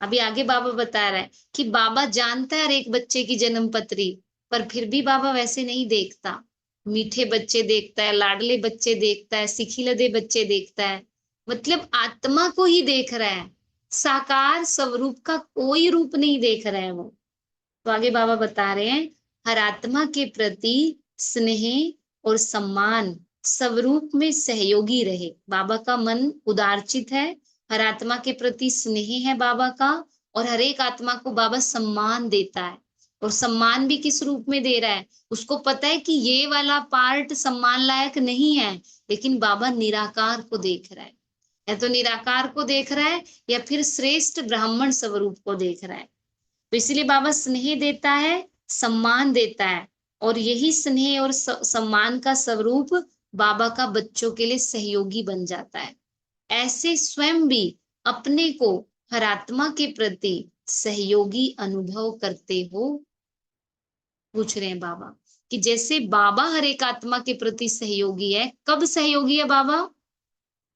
अभी आगे बाबा बता रहा है कि बाबा जानता है हर एक बच्चे की जन्म पत्री, पर फिर भी बाबा वैसे नहीं देखता। मीठे बच्चे देखता है, लाडले बच्चे देखता है, सिखिलदे बच्चे देखता है। मतलब आत्मा को ही देख रहा है, साकार स्वरूप का कोई रूप नहीं देख रहा है वो। तो आगे बाबा बता रहे हैं, हर आत्मा के प्रति स्नेह और सम्मान स्वरूप में सहयोगी रहे। बाबा का मन उदारचित है, हर आत्मा के प्रति स्नेह है बाबा का, और हर एक आत्मा को बाबा सम्मान देता है। और सम्मान भी किस रूप में दे रहा है? उसको पता है कि ये वाला पार्ट सम्मान लायक नहीं है, लेकिन बाबा निराकार को देख रहा है। या तो निराकार को देख रहा है, या फिर श्रेष्ठ ब्राह्मण स्वरूप को देख रहा है। तो इसलिए बाबा स्नेह देता है, सम्मान देता है, और यही स्नेह और सम्मान का स्वरूप बाबा का बच्चों के लिए सहयोगी बन जाता है। ऐसे स्वयं भी अपने को हर आत्मा के प्रति सहयोगी अनुभव करते हो? पूछ रहे हैं बाबा कि जैसे बाबा हर एक आत्मा के प्रति सहयोगी है, कब सहयोगी है बाबा?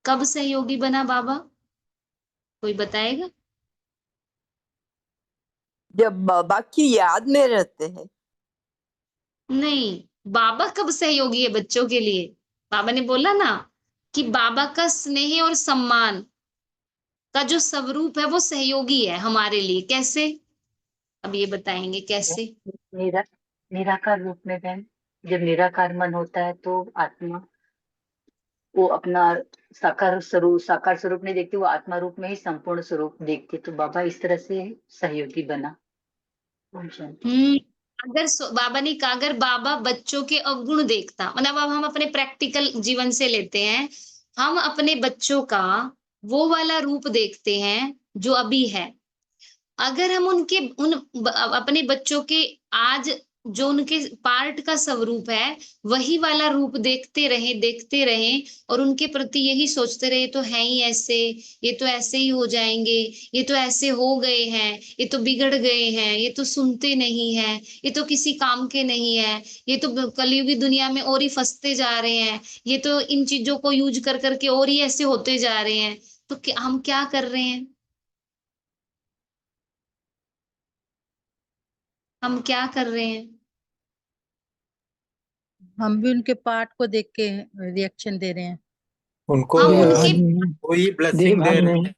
कब सहयोगी बना बाबा? कोई बताएगा? जब बाबा की याद में रहते हैं। नहीं, बाबा कब सहयोगी है बच्चों के लिए? बाबा ने बोला ना कि बाबा का स्नेह और सम्मान का जो स्वरूप है वो सहयोगी है हमारे लिए। कैसे? अब ये बताएंगे कैसे। निरा निराकार रूप में बहन, जब निराकार मन होता है तो आत्मा वो अपना साकार स्वरूप नहीं देखती, वो आत्मा रूप में ही संपूर्ण स्वरूप देखती। तो बाबा इस तरह से सहयोगी बना। ओम शांति। अगर बाबा ने कहा, अगर बाबा बच्चों के अवगुण देखता, मतलब अब हम अपने प्रैक्टिकल जीवन से लेते हैं, हम अपने बच्चों का वो वाला रूप देखते हैं जो अभी है। अगर हम अपने बच्चों के आज जो उनके पार्ट का स्वरूप है, वही वाला रूप देखते रहे और उनके प्रति यही सोचते रहे, तो है ही ऐसे, ये तो ऐसे ही हो जाएंगे, ये तो ऐसे हो गए हैं, ये तो बिगड़ गए हैं, ये तो सुनते नहीं है, ये तो किसी काम के नहीं है, ये तो कलयुगी दुनिया में और ही फंसते जा रहे हैं, ये तो इन चीजों को यूज कर करके और ही ऐसे होते जा रहे हैं। तो हम क्या कर रहे हैं? हम क्या कर रहे हैं? हम भी उनके पाठ को देख के रिएक्शन दे रहे हैं। उनको हम ये उनके कोई ब्लेसिंग दे देवभान रहे नहीं। हैं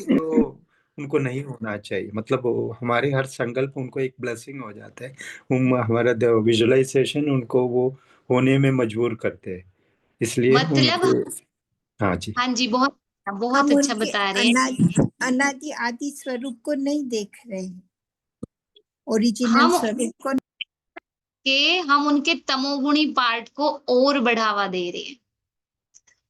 तो उनको नहीं होना चाहिए, मतलब हमारे हर संकल्प उनको एक ब्लेसिंग हो जाता है। हमारा विजुअलाइजेशन उनको वो होने में मजबूर करते हैं, इसलिए मतलब, उनके। हाँ जी। हाँ जी, बहुत बहुत हम अच्छा उनके बता रहे हैं। अनादि आदि स्वरूप को नहीं देख रहे हैं, ओरिजिनल हम स्वरूप को। हम उनके तमोगुणी पार्ट को और बढ़ावा दे रहे हैं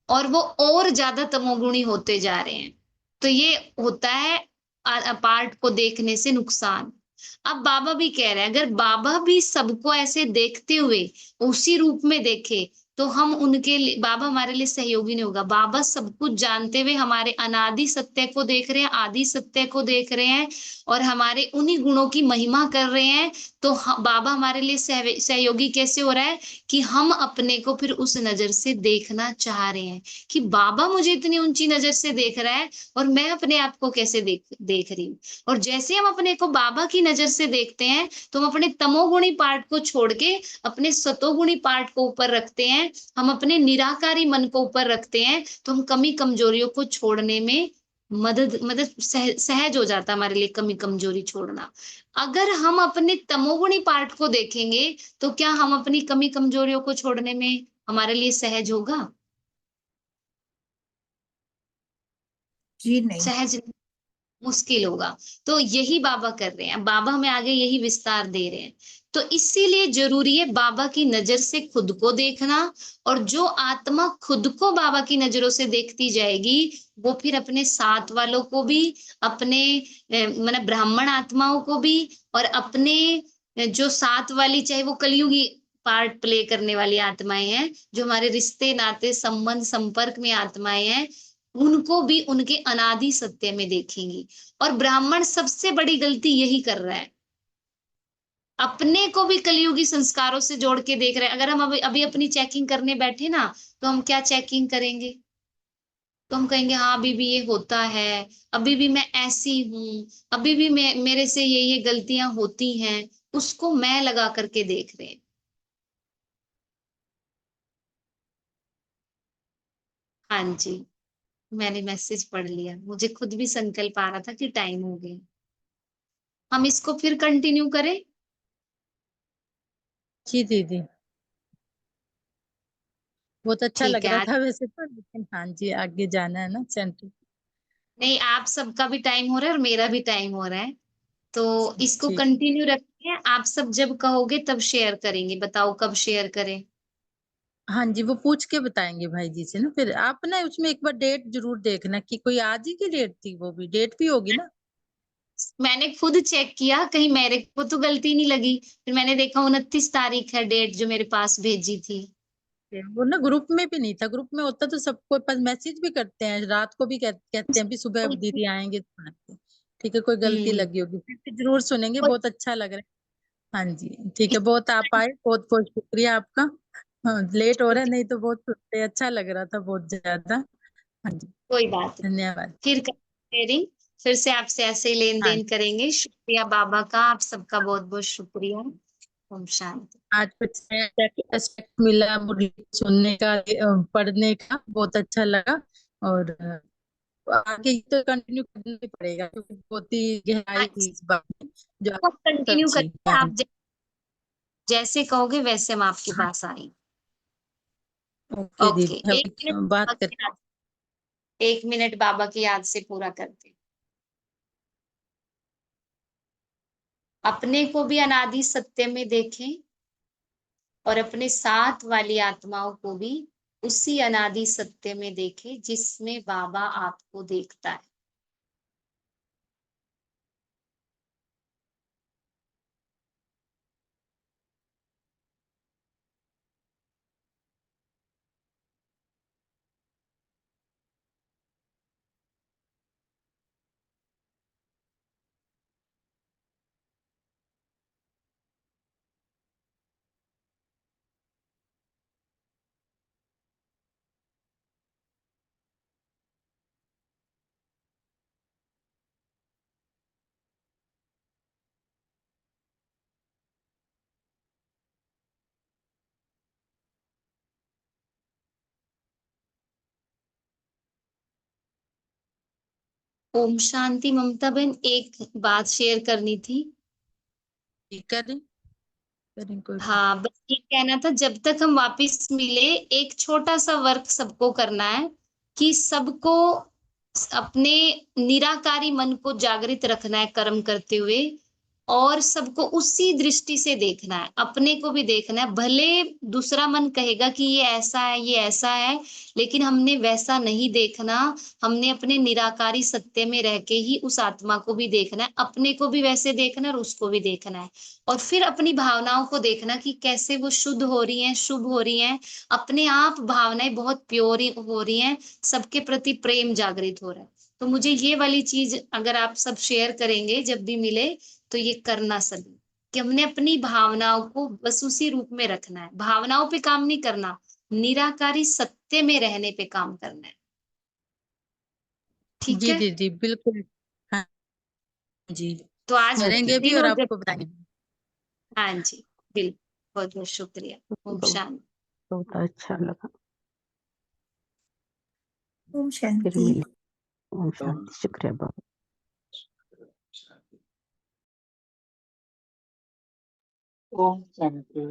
और वो और ज्यादा तमोगुणी होते जा रहे हैं। तो ये होता है पार्ट को देखने से नुकसान। अब बाबा भी कह रहे हैं, अगर बाबा भी सबको ऐसे देखते हुए उसी रूप में देखे तो हम उनके लिए, बाबा हमारे लिए सहयोगी नहीं होगा। बाबा सब कुछ जानते हुए हमारे अनादि सत्य को देख रहे हैं, आदि सत्य को देख रहे हैं और हमारे उन्हीं गुणों की महिमा कर रहे हैं। तो बाबा हमारे लिए सहयोगी कैसे हो रहा है कि हम अपने को फिर उस नजर से देखना चाह रहे हैं कि बाबा मुझे इतनी ऊंची नजर से देख रहा है और मैं अपने आप को कैसे देख रही हूँ। और जैसे हम अपने को बाबा की नजर से देखते हैं तो हम अपने तमोगुणी पार्ट को छोड़ के अपने सतोगुणी पार्ट को ऊपर रखते हैं, हम अपने निराकारी मन को ऊपर रखते हैं, तो हम कमी कमजोरियों को छोड़ने में मदद सहज हो जाता है हमारे लिए कमी कमजोरी छोड़ना। अगर हम अपने तमोगुणी पार्ट को देखेंगे तो क्या हम अपनी कमी कमजोरियों को छोड़ने में हमारे लिए सहज होगा? जी नहीं। सहज मुश्किल होगा। तो यही बाबा कर रहे हैं, बाबा हमें आगे यही विस्तार दे रहे हैं। तो इसीलिए जरूरी है बाबा की नजर से खुद को देखना, और जो आत्मा खुद को बाबा की नजरों से देखती जाएगी वो फिर अपने साथ वालों को भी, अपने मतलब ब्राह्मण आत्माओं को भी, और अपने जो साथ वाली, चाहे वो कलयुगी पार्ट प्ले करने वाली आत्माएं हैं, जो हमारे रिश्ते नाते संबंध संपर्क में आत्माएं हैं, उनको भी उनके अनादि सत्य में देखेंगी। और ब्राह्मण सबसे बड़ी गलती यही कर रहा है, अपने को भी कलयुगी संस्कारों से जोड़ के देख रहे हैं। अगर हम अभी अभी अपनी चेकिंग करने बैठे ना, तो हम क्या चेकिंग करेंगे? तो हम कहेंगे हाँ अभी भी ये होता है, अभी भी मैं ऐसी हूँ, अभी भी मैं, मेरे से ये गलतियां होती हैं। उसको मैं लगा करके देख रहे हैं। हाँ जी, मैंने मैसेज पढ़ लिया, मुझे खुद भी संकल्प आ रहा था कि टाइम हो गया। हम इसको फिर कंटिन्यू करें? जी दीदी, बहुत अच्छा ठीक लग है रहा आज। था वैसे तो, लेकिन हाँ जी आगे जाना है ना सेंटर। नहीं, आप सबका भी टाइम हो रहा है और मेरा भी टाइम हो रहा है, तो इसको ठीक। कंटिन्यू रखते हैं। आप सब जब कहोगे तब शेयर करेंगे, बताओ कब शेयर करें? हाँ जी, वो पूछ के बताएंगे भाई जी से ना। फिर आप ना उसमें एक बार डेट जरूर देखना कि कोई आज ही की डेट थी, वो भी डेट भी होगी ना। मैंने खुद चेक किया, कहीं मेरे को तो गलती नहीं लगी, फिर मैंने देखा 29 तारीख है डेट जो मेरे पास भेजी थी। वो ना ग्रुप में भी नहीं था, ग्रुप में होता तो सबको पास मैसेज भी करते हैं, रात को भी कहते हैं भी सुबह दीदी आएंगे तो आएंगे। ठीक है, कोई गलती हम्म। लगी होगी फिर भी जरूर सुनेंगे, बहुत अच्छा लग रहा है। हाँ जी ठीक है, बहुत आप आए, बहुत बहुत शुक्रिया आपका। हाँ लेट हो रहा है, नहीं तो बहुत सुनते अच्छा लग रहा था बहुत ज्यादा। हाँ जी, कोई बात नहीं, धन्यवाद। फिर शेयरिंग, फिर से आपसे ऐसे ही लेन हाँ, देन करेंगे। शुक्रिया बाबा का, आप सबका बहुत बहुत शुक्रिया। ओम शांति। आज कुछ नया एस्पेक्ट मिला मुझे सुनने का, पढ़ने का बहुत अच्छा लगा। और आगे तो कंटिन्यू करना ही पड़ेगा क्योंकि बहुत ही गहराई थी इस बात में जो आप कंटिन्यू सच्ची। करेंगे, हाँ आप जैसे कहोगे वैसे हम आपके हाँ, पास आएंगे। ओके ओके, दीदी, एक मिनट हम बाबा बात की करते याद, 1 मिनट बाबा की याद से पूरा करते हैं। अपने को भी अनादि सत्य में देखें और अपने साथ वाली आत्माओं को भी उसी अनादि सत्य में देखें जिसमें बाबा आपको देखता है। ओम शांति। ममता बहन, एक बात शेयर करनी थी। करें करें कोई बात। हाँ, बस ये कहना था, जब तक हम वापस मिले एक छोटा सा वर्क सबको करना है कि सबको अपने निराकारी मन को जागृत रखना है कर्म करते हुए, और सबको उसी दृष्टि से देखना है, अपने को भी देखना है। भले दूसरा मन कहेगा कि ये ऐसा है, ये ऐसा है, लेकिन हमने वैसा नहीं देखना। हमने अपने निराकारी सत्य में रह के ही उस आत्मा को भी देखना है, अपने को भी वैसे देखना है और उसको भी देखना है। और फिर अपनी भावनाओं को देखना कि कैसे वो शुद्ध हो रही हैं, शुभ हो रही हैं। अपने आप भावनाएं बहुत प्योर हो रही हैं, सबके प्रति प्रेम जागृत हो रहा है। तो मुझे ये वाली चीज अगर आप सब शेयर करेंगे जब भी मिले, तो ये करना सभी, कि हमने अपनी भावनाओं को बस उसी रूप में रखना है। भावनाओं पे काम नहीं करना, निराकारी सत्य में रहने पे काम करना है। ठीक जी है? दीदी बिल्कुल। हाँ जी, तो आज करेंगे भी और तीनों आपको बताएंगे। हाँ जी, बिल्कुल। बहुत बहुत शुक्रिया। ओम शांति। बहुत अच्छा लगा। ओम फिर शांति। मिले। ओम शांति। शुक्रिया बाबा। ओम शांति।